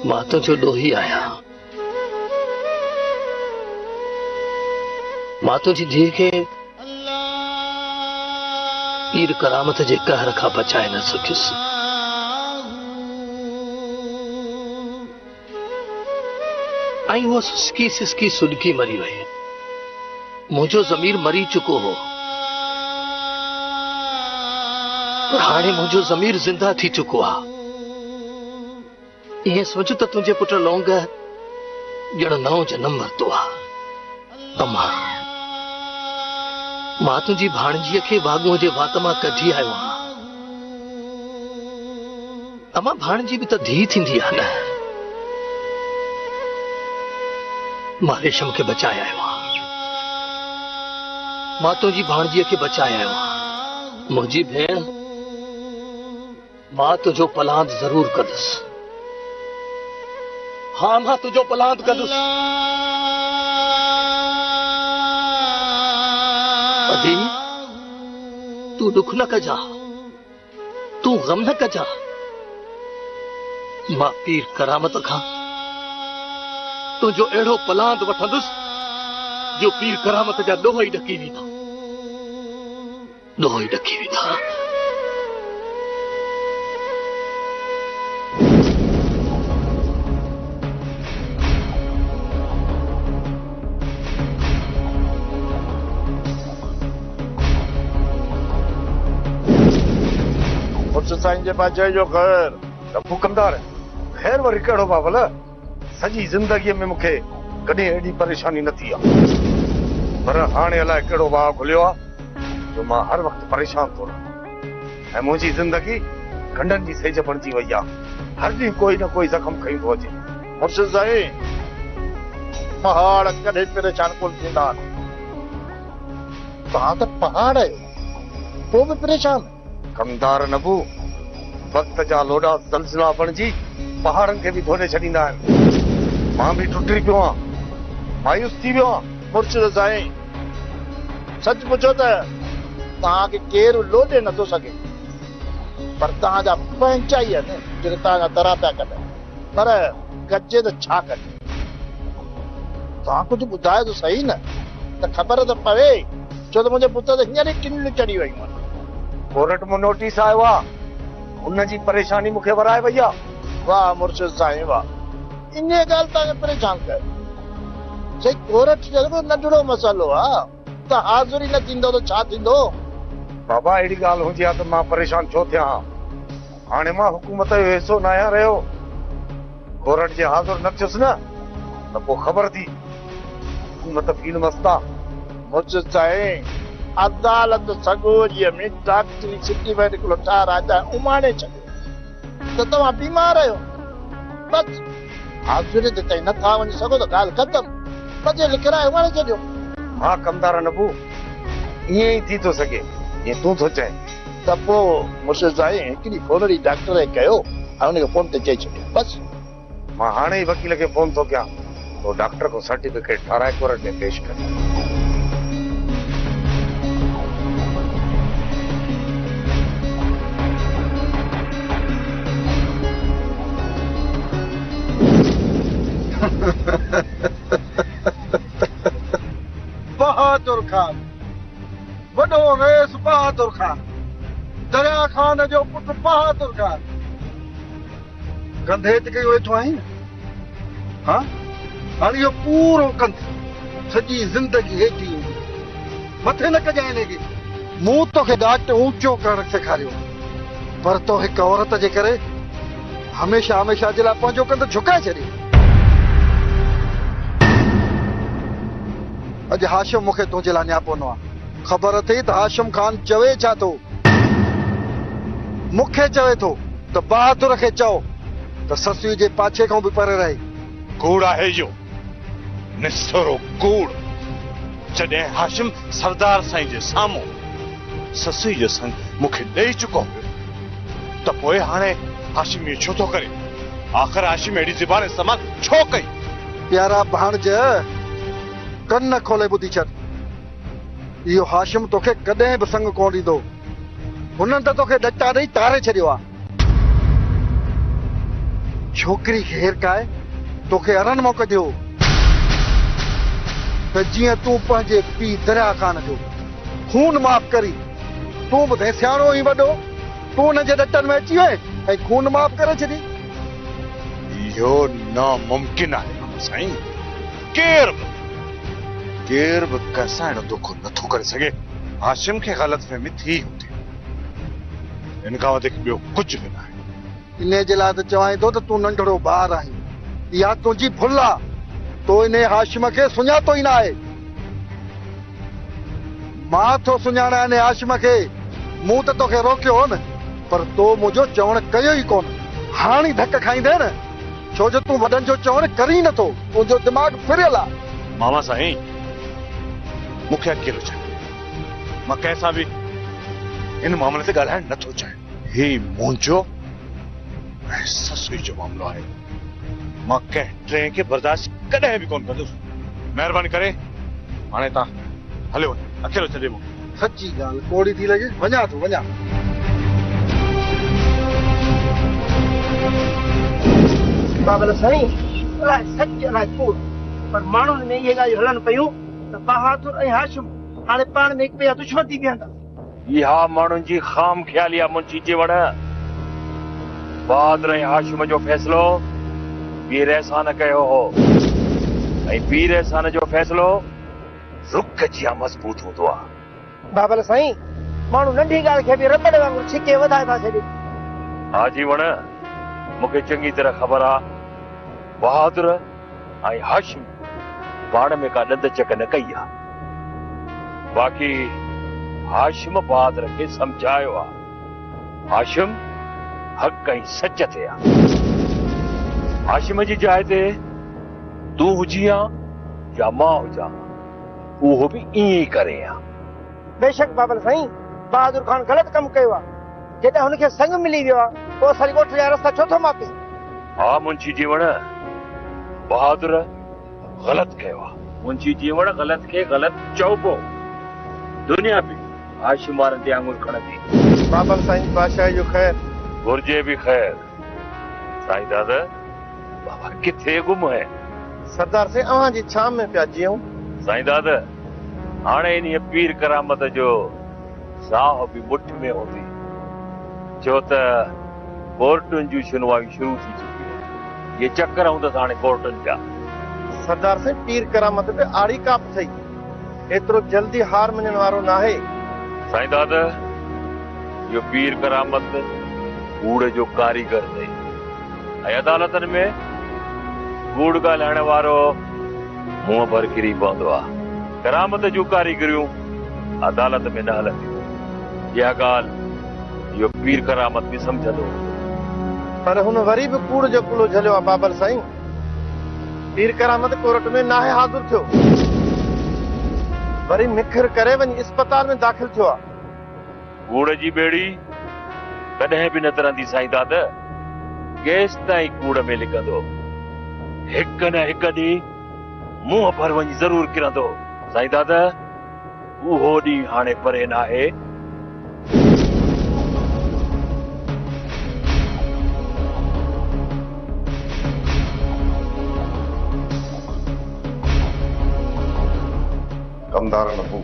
मां तुझो ॾोही आहियां। मां तुझी धीउ खे पीर करामत जे कहर खां बचाए न सघियुसि। ऐं उहा सिसकी सिसकी सुॾकी मरी वई। मुंहिंजो ज़मीर मरी चुको हो, पर हाणे मुंहिंजो ज़मीर ज़िंदा थी चुको आहे। इएं सोच त तुंहिंजे पुट लौंग ॼण नओं जनम वरितो आहे। अम्मा, मां तुंहिंजी भाणजीअ खे बागूअ जे वात मां कढी आयो आहियां। अम्मा, भाणजी बि त धीउ थींदी आहे न। मां रेशम खे बचाए आयो आहियां। मां तुंहिंजी भाणजीअ खे बचाए आयो आहियां। मुंहिंजी भेण, मां तुंहिंजो पलांद ज़रूर कंदुसि। हाँ, मां तुंहिंजो पलांद कंदुसि। अदी, तू दुख न कजा, तू गम न कजा। मां पीर करामत खां तुझो अहिड़ो पलांद वठंदुसि जो पीर करामत जा ॾोह ई ॾकी वेंदा। ॾोह ई ॾकी वेंदा। साईं जे बादशाह जो ख़ैर रब्बू कंदार ख़ैर वरी कहिड़ो बाबल। सॼी ज़िंदगीअ में मूंखे कॾहिं एॾी परेशानी न थी आहे, पर हाणे अलाए कहिड़ो वाह खुलियो आहे जो मां हर वक़्तु परेशान थो रहां। ऐं मुंहिंजी ज़िंदगी गंढनि जी सेज बणिजी वई आहे। हर ॾींहुं कोई न कोई ज़ख़म खई थो अचे। मुर्शिद साईं, पहाड़ कॾहिं परेशान कोन थींदा आहिनि। तव्हां त पहाड़ आहियो, पोइ बि परेशान कंदार नबू। वक़्त जा लोॾा ज़लज़ला बणिजी पहाड़नि खे बि धोड़े छॾींदा आहिनि। मां बि टुटी पियो आहियां, मायूस थी वियो आहियां। मुर्शिद साईं, सच पुछो त तव्हांखे केरु लोॾे नथो सघे, पर तव्हांजा पंहिंजा ई आहिनि जेके तव्हांजा दरा पिया कनि। पर गजे त छा कनि? तव्हां कुझु ॿुधायो त सही न, त ख़बर त पवे। छो त मुंहिंजे पुट त हींअर ई किनियूं चढ़ी वयूं आहिनि। कोर्ट में नोटिस आयो आहे, उनजी परेशानी मूंखे वराए वई आहे। वाह मुर्शिद साईं वाह, इन ॻाल्हि तव्हांखे परेशान कयो। साईं, कोर्ट जो नंढड़ो मसइलो आहे, त हाज़िरी न थींदो त छा थींदो? बाबा, अहिड़ी ॻाल्हि हुजे हा त मां परेशान छो थियां? हाणे मां हुकूमत जो हिसो न आहियां रहियो। कोर्ट जे हाज़िर न थियुसि न त पोइ ख़बर थी हुकूमत फील मस्ता। मुर्शिद साईं, अदालत सगोरीअ में डॉक्टरी सर्टिफिकेट हिकिड़ो ठाराए उमाणे छॾियो त तव्हां बीमार आहियो। बस हाज़िरी ते ताईं नथा वञी सघो त ॻाल्हि ख़तम। बजे लिखाए उमाणे छॾियो। हा कंदार नबू, ईअं ई थी थो सघे जीअं तूं थो चए। त पोइ मुर्शिद साईं हिकिड़ी फोनड़ी डॉक्टर खे कयो ऐं हुनखे फोन ते चई छॾियो। बस मां हाणे ई वकील खे फोन थो कयां, पोइ डॉक्टर को सर्टिफिकेट ठाराए कोर्ट में पेश करियो। बहादुर खान, वॾो वेस बहादुर खान, दरिया खान जो पुटु बहादुर खान। कंधे ते कयो वेठो आहीं? हाँ, हाणे इहो पूरो कंध सॼी ज़िंदगी हेठी ईंदी, मथे न कजांइ हिनखे। मूं तोखे ॾाट ऊचो करणु सेखारियो, पर तो हिकु औरत जे करे हमेशह हमेशह जे लाइ पंहिंजो कंध झुकाए छॾियो। अॼु हाशिम मूंखे तुंहिंजे लाइ नियापो न आहे। ख़बर अथई त हाशिम खान चवे छा थो? मूंखे चवे थो त बहादुर खे चओ त ससुई जे पाछे खां बि परे रहे। कूड़ आहे इहो, निसरो कूड़। जॾहिं हाशिम सरदार साईं जे साम्हूं ससुई जो संग मूंखे ॾेई चुको हुयो, त पोइ हाणे हाशिम इहो छो थो करे? आख़िर हाशिम अहिड़ी ज़बान इस्तेमाल छो कई? प्यारा भाणज, कन खोले ॿुधी छॾ। इहो हाशिम तोखे कॾहिं बि संग कोन ॾींदो। हुननि त तोखे ॾटा ॾेई तारे छॾियो आहे। छोकिरी खे हेरकाए तोखे अरण मौक़ो ॾियो त जीअं तूं पंहिंजे पीउ दरिया खान जो खून माफ़ करी तूं ॿुधाए सियाणो ई वॾो तूं हुनजे ॾटनि में अची वए ऐं खून माफ़ करे छॾी। इहो नामुमकिन आहे साईं। केर बि कंहिंसां अहिड़ो दुख नथो करे सघे। हाशिम खे ग़लतफहमी थी हूंदी, इन खां वधीक ॿियो कुझु बि न आहे। इन जे लाइ त चवां थो त तूं नंढड़ो ॿार आहीं, इहा तुंहिंजी भुल आहे। तो इन हाशिम खे सुञातो ई न आहे। मां थो सुञाणा इन हाशिम खे। मूं त तोखे रोकियो हो न, पर तो मुंहिंजो चवण कयो ई कोन। हाणे धक खाईंदे न, छो जो तूं वॾनि जो चवण करी नथो। तुंहिंजो दिमाग़ फिरियल आहे। मामा साईं, मूंखे अकेलो छॾ। मां कंहिंसां बि इन मामले ते ॻाल्हाइण नथो चाहियां। ही मुंहिंजो ऐं ससुई जो मामलो आहे। मां कंहिं टे खे बर्दाश्त कॾहिं बि कोन कंदुसि। महिरबानी करे हाणे तव्हां हलियो वञो, अकेलो छॾे मूंखे। सची ॻाल्हि कोड़ी थी लॻे। वञा थो वञा। बाबल साईं, अलाए सच अलाए कूड़, पर माण्हुनि में इहे ॻाल्हियूं हलनि पियूं त बहादुर ऐं हाशिम हाणे पाण में हिक ॿिए जा दुश्मन थी बीहंदा। इहा माण्हुनि जी ख़ाम ख़्याली आहे मुंशी जीवण। बहादुर ऐं हाशिम जो फ़ैसिलो पीर एहसान कयो हो, ऐं पीर एहसान जो फ़ैसिलो रुख जिया मज़बूत हूंदो आहे। बाबल साईं, माण्हू नंढी ॻाल्हि खे बि रबड़ वांगुरु छिके वधाए था छॾनि। हा जीवण, मूंखे चङी तरह ख़बर आहे बहादुर ऐं हाशिम पाण में का ॾंद चक न कई आहे। बाक़ी हाशिम बहादुर खे सम्झायो आहे। हाशिम हक़ ऐं सच ते आहे। हाशिम जी जाइ ते तूं हुजी आ या मां हुजां, उहो बि ईअं ई करे आ। बेशक बाबल साईं, बहादुर खान ग़लति कमु कयो आहे। जॾहिं हुनखे संग मिली वियो आहे, पोइ असांजी ॻोठ जा रस्ता छो थो मापे? हा मुंशी जीवण, बहादुर ग़लति कयो आहे। मुंशी जीवण ग़लति खे ग़लति चइबो। दुनिया बि हाशिम वारनि ते आङुर खणंदी। बाबल साईं, बादशाह जो ख़ैर घुर्जे बि ख़ैर। साईं दादा, बाबा किथे गुम है? सरदार से अवां जी छाम में पिया जियूं। साईं दादा, हाणे इन पीर करामत जो साह बि मुठ में हूंदी, छो त कोर्टुनि जूं सुनवाई शुरू थी चुकी आहे। ये चक्कर हूंदसि हाणे कोर्टुनि जा। सरदार से पीर करामत ते आड़ी काप थई, एतिरो जल्दी हार मञण वारो न आहे। साईं दादा, यो पीर करामत कूड़ जो कारीगर अथई, ऐं अदालतनि में कूड़ ॻाल्हाइण वारो मुंहं भर किरी पवंदो आहे। करामत जूं कारीगरियूं अदालत में न हलंदियूं। इहा ॻाल्हि इहो पीर करामत बि सम्झंदो। पर हुन वरी बि कूड़ जो कुलो झलियो आहे बाबर साईं। पीर करामत कोर्ट में नाहे हाज़िर थियो, वरी मिखर करे वञी अस्पताल में दाख़िल थियो आहे। कूड़ जी बेड़ी कॾहिं बि न तरंदी साईं दादा। केस ताईं कूड़ में लिकंदो, हिक न हिक ॾींहुं मुंहं भर वञी ज़रूर किरंदो। साईं दादा, उहो ॾींहुं हाणे परे न आहे। कमदार नबू,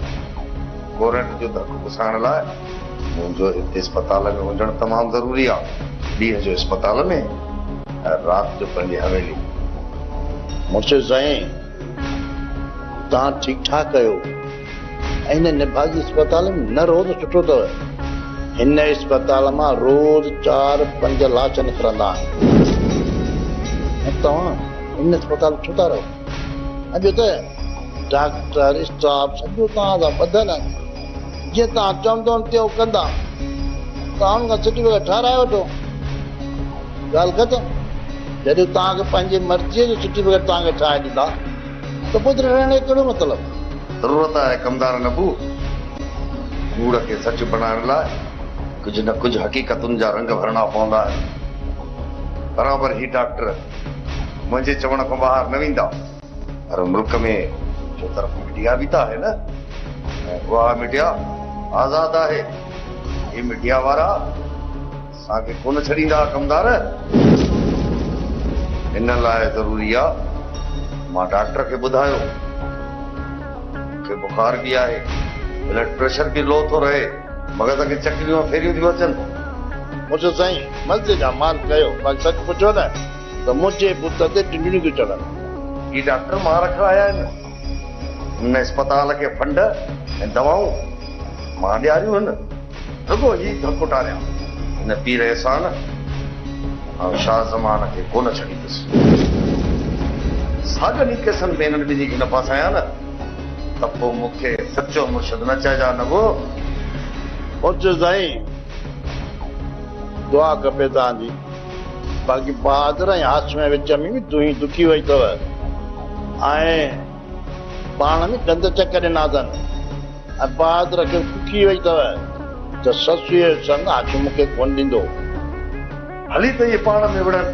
कोरंट जो धक पुसाइण लाइ मुंहिंजो हिते अस्पताल में वञणु तमामु ज़रूरी आहे। ॾींहं जो अस्पताल में ऐं राति जो पंहिंजी हवेली। मुर्शिद साईं, तव्हां ठीकु ठाक कयो। ऐं हिन निभागी अस्पताल में न रोज़ सुठो अथव। हिन अस्पताल मां रोज़ 4-5 लाश निकिरंदा आहिनि। ऐं तव्हां हिन अस्पताल छो था रहो? अॼु त डॉक्टर स्टाफ सॼो तव्हां सां ॿधल आहिनि। जीअं तव्हां चवंदो त्यो कंदा, तव्हां खां सर्टिफिकेट ठाराए वठो, ॻाल्हि ख़तमु। जॾहिं तव्हांखे पंहिंजी मर्ज़ीअ जो सर्टिफिकेट तव्हांखे ठाहे ॾींदा त पोइ रहण जो कहिड़ो मतिलबु? ज़रूरत आहे कमदार नबू, कूड़ खे सच बणाइण लाइ कुझु न कुझु हक़ीक़तुनि जा रंग भरणा पवंदा आहिनि। बराबरि ही डॉक्टर मुंहिंजे चवण खां ॿाहिरि न वेंदा। पर मुल्क में जो तरफ़ मीडिया बि त आहे न, ऐं उहा मीडिया आज़ाद आहे। ही मीडिया वारा असांखे कोन छॾींदा कमदार। इन लाइ ज़रूरी आहे मां डॉक्टर खे ॿुधायो कि बुखार बि आहे, ब्लड प्रेशर बि लो थो रहे, मगज़ खे चकरियूं फेरियूं थियूं अचनि। मुंहिंजो साईं मस्जिद जा माल कयो, बाक़ी सच पुछो न त मुंहिंजे पुट ते टिंडियूं थियूं चढ़नि। ही डॉक्टर मां रखिया आया आहिनि, हिन अस्पताल खे फंड ऐं दवाऊं मां ॾियारियूं आहिनि, रुगो ही धको टारिया हिन पीर अहसान ऐं शाह ज़मान खे कोन छॾींदुसि। साॻियुनि केसनि में हिननि ॿिन्ही खे न फासायां न त पोइ मूंखे सचो मुर्शिद न चइजा न वो। मुंहिंजो साईं दुआ खपे तव्हांजी, बाक़ी बहादुर ऐं हाशिम विच में बि तूं ही दुखी वई अथव ऐं पाण में ॾंद चक ॾिना अथनि ऐं बहादुर खे दुखी वई अथव त ससुए संग हाशिम खे कोन ॾींदो। हली त इहे पाण में विढ़नि,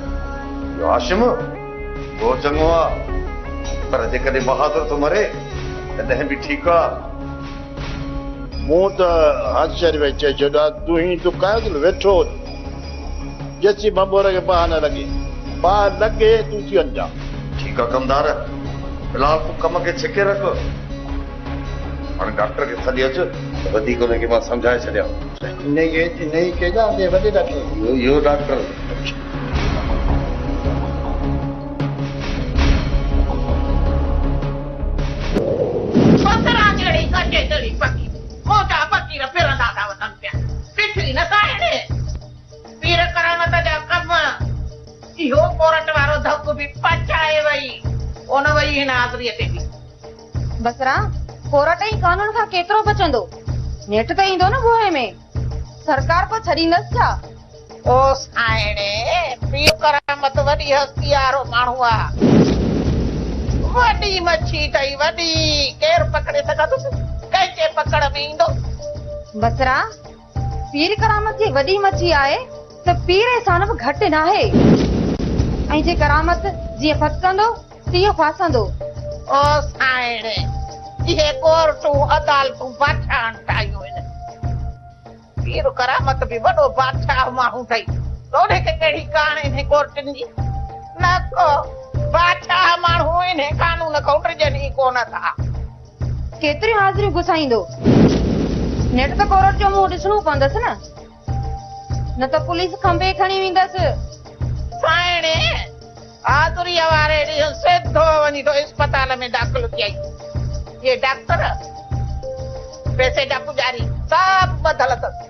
इहो हाशिम उहो चङो आहे, पर जेकॾहिं बहादुर थो मरे तॾहिं बि ठीकु आहे। मूं त हाशर में चई छॾियो तूं ही दुकायो वेठो जची बबोर खे बाहि न लॻे, बाहि लॻे तूं थी वञा। ठीकु आहे कमदार, फिलहाल तूं कम खे छिके रख, हाणे डॉक्टर खे सॾी अच त वधीक हुनखे मां सम्झाए छॾियां। इहो डॉक्टर इहो कोरट वारो धक बि पचाए वई ओन वई हिन हाज़रीअ ते बि। बसरा कोरट ई कानून खां केतिरो बचंदो, नेट त ईंदो न बुहे में, सरकार को छॾींदसि छा? ओ साइणे पीर करामत वॾी हस्ती वारो माण्हू आहे, वॾी मच्छी अथई वॾी, केरु पकड़े सघंदुसि, कंहिंजे पकड़ में ईंदो। बसरा पीर करामत जी वॾी मच्छी आहे त पीर एहसान बि घटि न आहे, ऐं जे करामत जीअं फटकंदो तीअं फासंदो। ओ साइणे इहे कोर्टूं अदालतूं बादशाह ठाहियूं आहिनि, पीर करामत बि वॾो बादशाह माण्हू अथई, तोड़े खे कहिड़ी कान हिन कोर्टनि जी, न को बादशाह माण्हू आहिनि, कानून खां टिजनि ई कोन था। केतिरियूं हाज़िरियूं घुसाईंदो, नेट त कोर्ट जो मुंहुं ॾिसणो पवंदसि न त पुलिस खंबे खणी वेंदसि। साइणे हाज़ुरीअ वारे ॾींहुं सिधो वञी तो अस्पताल में दाख़िल थी आई, ये डॉक्टर पैसे जा पुजारी सभु बदल अथसि,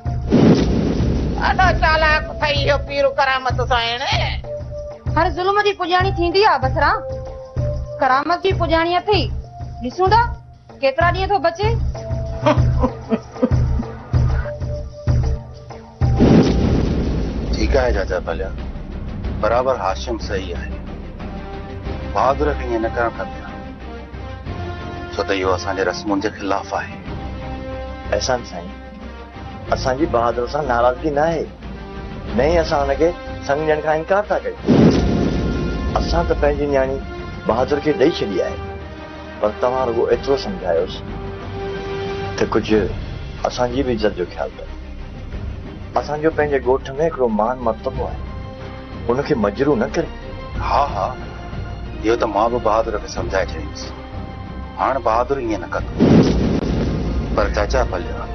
ॾाढो चालाक अथई इहो पीर करामत। साइणे हर ज़ुल्म जी पुॼाणी थींदी आहे बसरा, करामत जी पुॼाणी अथई, ॾिसूं था केतिरा ॾींहं थो बचे। ठीकु आहे चाचा भलिया, बराबर हाशिम सही आहे, बहादुर खे ईअं न करणु खपे छो त इहो असांजे रस्मुनि जे ख़िलाफ़ आहे। एहसान साईं, असांजी बहादुर सां नाराज़गी न आहे, न ई असां हुनखे संग ॾियण खां इनकार था कयूं, असां त पंहिंजी न्याणी बहादुर खे ॾेई छॾी आहे, पर तव्हां रुगो एतिरो सम्झायोसि त कुझु असांजी बि इज़त जो ख़्यालु कयो। असांजो पंहिंजे ॻोठ में हिकिड़ो मान मर्तबो आहे, उनखे मजरू न करे। हा हा, इहो त मां बि बहादुर खे सम्झाए छॾींदुसि, हाणे बहादुर ईअं न कंदो। पर चाचा भलिया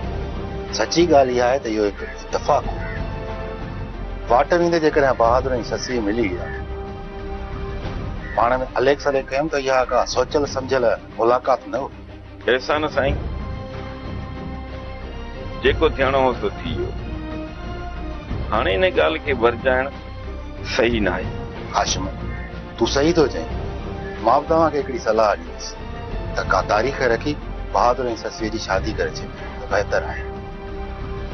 सची ॻाल्हि इहा आहे त इहो हिकु इत्तफ़ाक़ हो, वाट वेंदे जेकॾहिं बहादुर ऐं ससी मिली विया, पाण में अलेख सलेख कयूं त इहा का सोचियल सम्झियल मुलाक़ात न हो। एहसान साईं, जेको थियणो हो सो थी वियो, हाणे इन ॻाल्हि खे वरजाइण सही न आहे। हाशिम तूं सही थो चईं, मां बि तव्हांखे हिकिड़ी सलाह ॾींदुसि त का तारीख़ रखी बहादुर ऐं ससीअ जी शादी करे छॾ त बहितर आहे,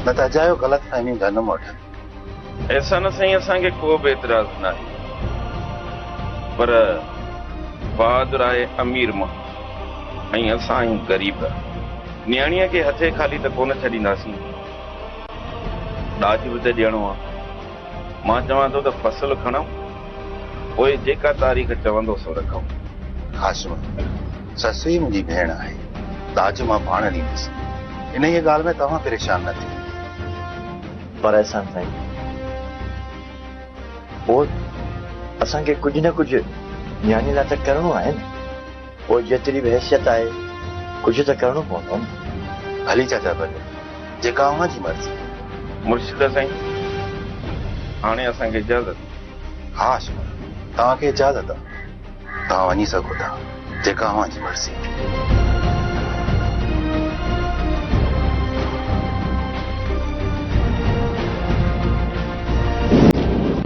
न त अजायो ग़लति फहमियूं जनम वठनि। एहसान साईं, असांखे को बि एतिराज़ न आहे, पर बहादुर आहे अमीर मां ऐं असां आहियूं ग़रीब, न्याणीअ खे हथे खाली त कोन छॾींदासीं, ॾाज बि त ॾियणो आहे। मां चवां थो त फसल खणूं, पोइ जेका तारीख़ चवंदो सो रखूं। हाशिम ससु ई मुंहिंजी भेण आहे, ॾाज मां पाण ॾींदुसि, इन ई ॻाल्हि में तव्हां परेशान न थियो। पर एहसान साईं, पोइ असांखे कुझु न कुझु न्याणी लाइ त करिणो आहे न। पोइ जेतिरी बि हैसियत आहे कुझु त करिणो पवंदो न। हली चाचा भले जेका अव्हां जी मर्ज़ी। मुर्शिद साईं हाणे असांखे इजाज़त। हा हाशिम तव्हांखे इजाज़त आहे, तव्हां वञी सघो था, जेका अव्हां जी मर्ज़ी।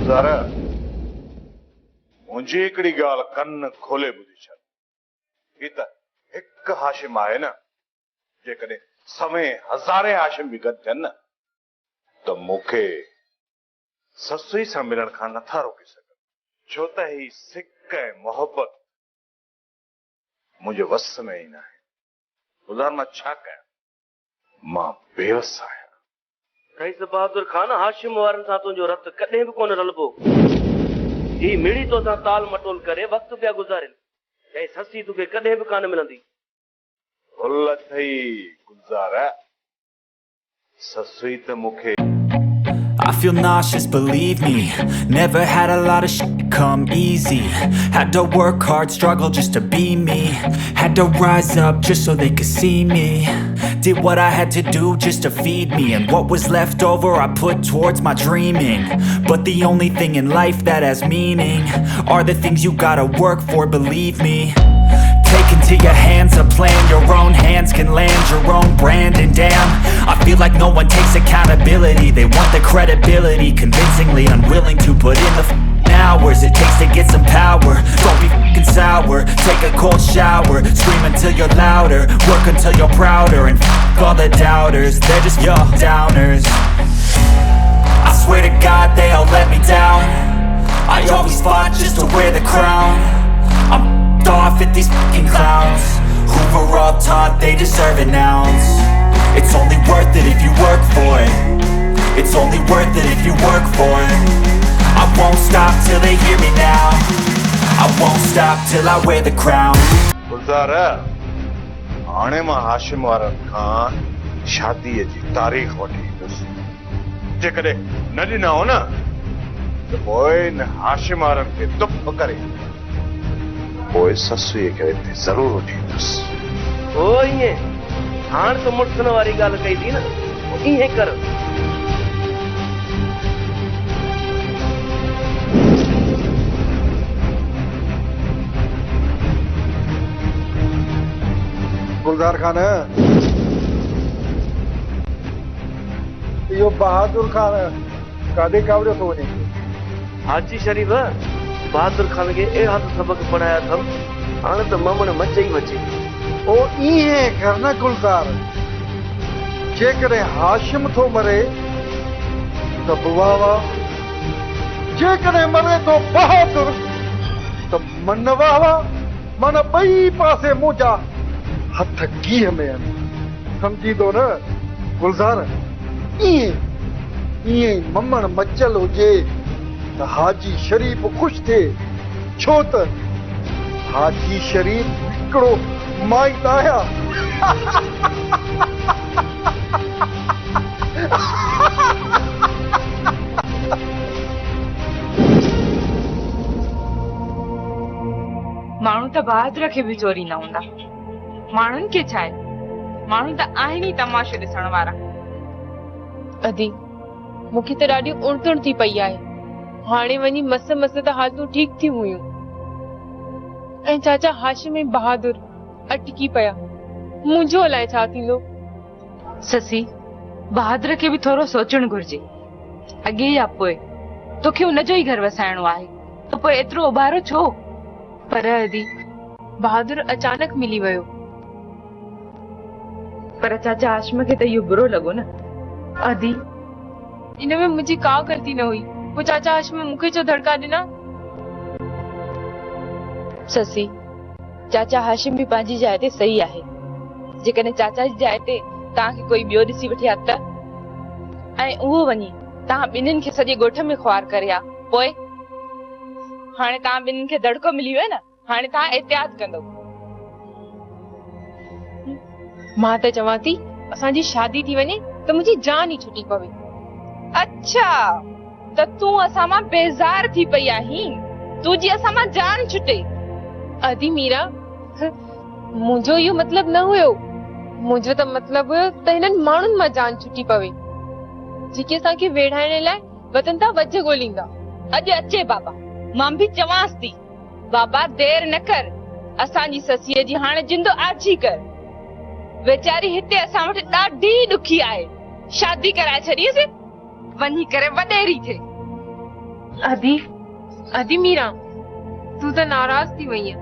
ज़रा मुंहिंजी हिकिड़ी ॻाल्हि कन खोले ॿुधी छॾ। ही त हिकु हाशिम आहे न, जेकॾहिं समय हज़ारे हाशिम बि गॾु थियनि न त मूंखे ससुई सां मिलण खां नथा रोके सघनि, छो त ही सिक ऐं मोहबत मुंहिंजे वस में ई न आहे। ॿुधार मां छा कयां, मां बेवस आहियां। कई बहादुर खान हाशिम वारनि सां तुंहिंजो रत कॾहिं बि कोन रलबो। ही मिड़ी तो सां ताल मटोल करे वक़्तु पिया गुज़ारिन, ऐं ससी तोखे कॾहिं बि कान मिलंदी। भुल थई गुज़ारा, ससुई त मूंखे I feel nauseous, believe me. Never had a lot of shit come easy. Had to work hard, struggle just to be me. Had to rise up just so they could see me. Did what I had to do just to feed me, and what was left over I put towards my dreaming. But the only thing in life that has meaning are the things you gotta work for, believe me. Take into your hands a plan, your own hands can land your own brand. And damn, I feel like no one takes accountability. They want the credibility, convincingly unwilling to put in the hours it takes to get some power. Don't be fucking sour, take a cold shower, scream until you're louder, work until you're prouder. And all the doubters, they're just your downers. I swear to God they all let me down. I always fought just to wear the crown. I'm off at these fucking clowns who were all taught they deserve an ounce. It's only worth it if you work for it. It's only worth it if you work for it. I won't stop till they hear me now. I won't stop till I wear the crown. गुज़ारा हाणे मां हाशिम वारनि खां शादीअ जी तारीख़ वठी ईंदुसि। जेकॾहिं न ॾिना हो न त पोइ इन हाशिम वारनि खे दुप करे पोइ ससुईअ खे हिते ज़रूरु वठी ईंदुसि। ओ ईअं हाणे त मुड़ुसनि वारी ॻाल्हि कई थी न, ईअं कर। गुलजार खान इहो बहादुर खान काॾे कावड़ियो थो वञे? हाजी शरीफ बहादुर खान खे अहिड़ा सबक पढ़ाया अथमि, हाणे त ममण मचे ई मचे। ओ ईअं कर न गुलजार, जेकॾहिं हाशिम थो मरे त बुआ वाह, जेकॾहिं मरे थो बहादुर त मन वाह वाह। मन ॿई पासे मुंहिंजा हथ कीअं में आहिनि, सम्झी थो न गुलजार? ईअं ईअं ममण मचल हुजे त हाजी शरीफ ख़ुशि थिए, छो त हाजी शरीफ हिकिड़ो माइट आया। माण्हू त बहादुर खे बि चोरी न हूंदा, माण्हुनि खे छा आहे, माण्हू त आहिनि ई तमाशो ॾिसण वारा। अदी मूंखे त ॾाढी उणतुण थी पई आहे। हाणे वञी मस मस त हालतूं ठीक थी हुयूं, ऐं चाचा हाशिम ऐं बहादुर अटकी पिया। मुंहिंजो अलाए छा थींदो। ससी बहादुर खे बि थोरो सोचणु घुर्जे, अॻे या पोइ तोखे हुनजो ई घर वसाइणो आहे, त पोइ एतिरो उभारो छो? पर अदी बहादुर अचानक मिली वियो। पर चाचा हाशिम खे त इहो बुरो लॻो न। अदी इनमें मुंहिंजी का ग़लती न हुई, पोइ चाचा हाशिम मूंखे छो धड़का ॾिना? ससी चाचा हाशिम बि पंहिंजी जाइ ते सही आहे। जेकॾहिं चाचा जी जाइ ते तव्हांखे कोई ॿियो ॾिसी वठे हा त, ऐं उहो वञी तव्हां ॿिन्हिनि खे सॼे ॻोठ में ख़्वार करे हा, पोइ हाणे तव्हां ॿिन्हिनि खे दड़को मिली वियो न, हाणे तव्हां एहतियात कंदो। मां त चवां थी असांजी शादी थी वञे त मुंहिंजी जान ई छुटी पवे। अच्छा त तूं असां मां बेज़ार थी पई आहीं? तू जी असां मां जान छुटे। अदी मीरा मुंहिंजो इहो मतलब न हुयो। मुंहिंजो त मतलब हुयो त हिननि माण्हुनि मां जान छुटी पवे जेके असांखे वेढ़ाइण लाइ वतन था वज ॻोल्हींदा। अॼु अचे बाबा, मां बि चवांस थी बाबा देर न कर, असांजी ससीअ जी हाणे जिंदो आजी कर। वेचारी हिते असां वटि ॾाढी ॾुखी आहे, शादी कराए छॾीसि वञी करे वॾेरी थे। अदी मीरा तू त नाराज थी वई है।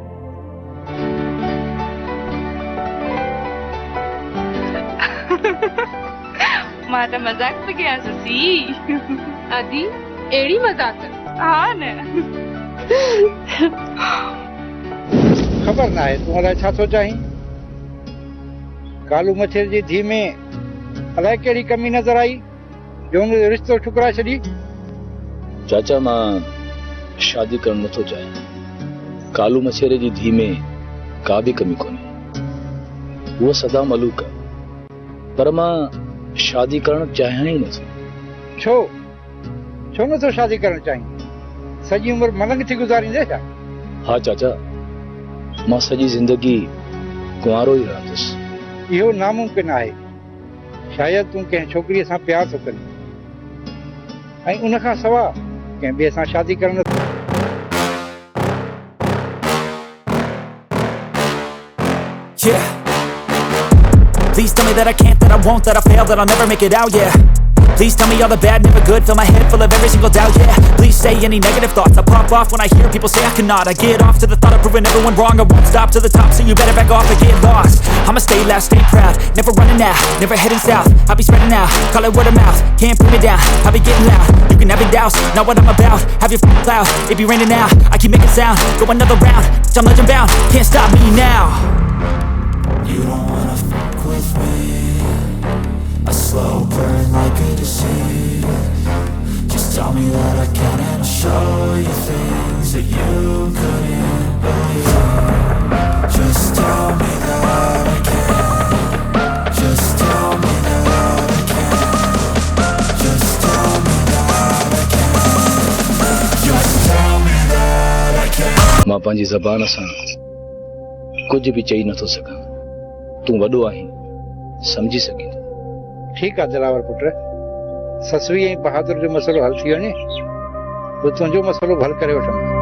मां त मजाक पे कयां ससी। अदी एड़ी मजाक? हाँ न। खबर ना है तू अलाए छा सोचाही। कालू मछर जी धी में अलाए कहिड़ी कमी नजर आई जो उनजो रिश्तो ठुकराए छॾी। चाचा मां शादी करण नथो चाहियां। कालू मछेरे जी धी में का भी कमी कोन्हे, वो सदा मलूक है, पर मां शादी करण चाहियां ही नथो। छो नथो शादी करण चाहिए? सॼी उम्र मलंग थी गुज़ारींदे छा? हाँ चाचा, मां सॼी जिंदगी कुंवारो ही रहंदुसि। इहो नामुमकिन आहे। शायद तूं कंहिं छोकिरीअ सां प्यार थो करीं ऐं उन खां सवा कंहिं ॿिए सां शादी करण। Yeah. Please tell me that I can't, that I won't, that I fail, that I'll never make it out, yeah. Please tell me all the bad, never good, fill my head full of every single doubt, yeah. Please say any negative thoughts, I pop off when I hear people say I cannot. I get off to the thought of proving everyone wrong, I won't stop to the top, so you better back off and get lost. I'ma stay loud, stay proud, never running out, never heading south. I'll be spreading out, call it word of mouth, can't put me down, I'll be getting loud. You can have your doubts, not what I'm about, have your f***ing cloud, it be raining now, I keep making sound, go another round, I'm legend bound, can't stop me now. You don't wanna fuck with me, a slow burn like a disease. Just tell me that I can and I'll show you things that you couldn't believe. Just tell me that I can. Just tell me that I can. Just tell me that I can. Just tell me that I can. मां पंहिंजी ज़बान सां कुछ भी चई नथो सघां। तू वॾो आहीं, समझी सघीं। ठीक आहे दिलावर पुट, ससुई ऐं बहादुर जो मसइलो हल थी वञे, तो तुंहिंजो मसइलो हल करे वठंदो।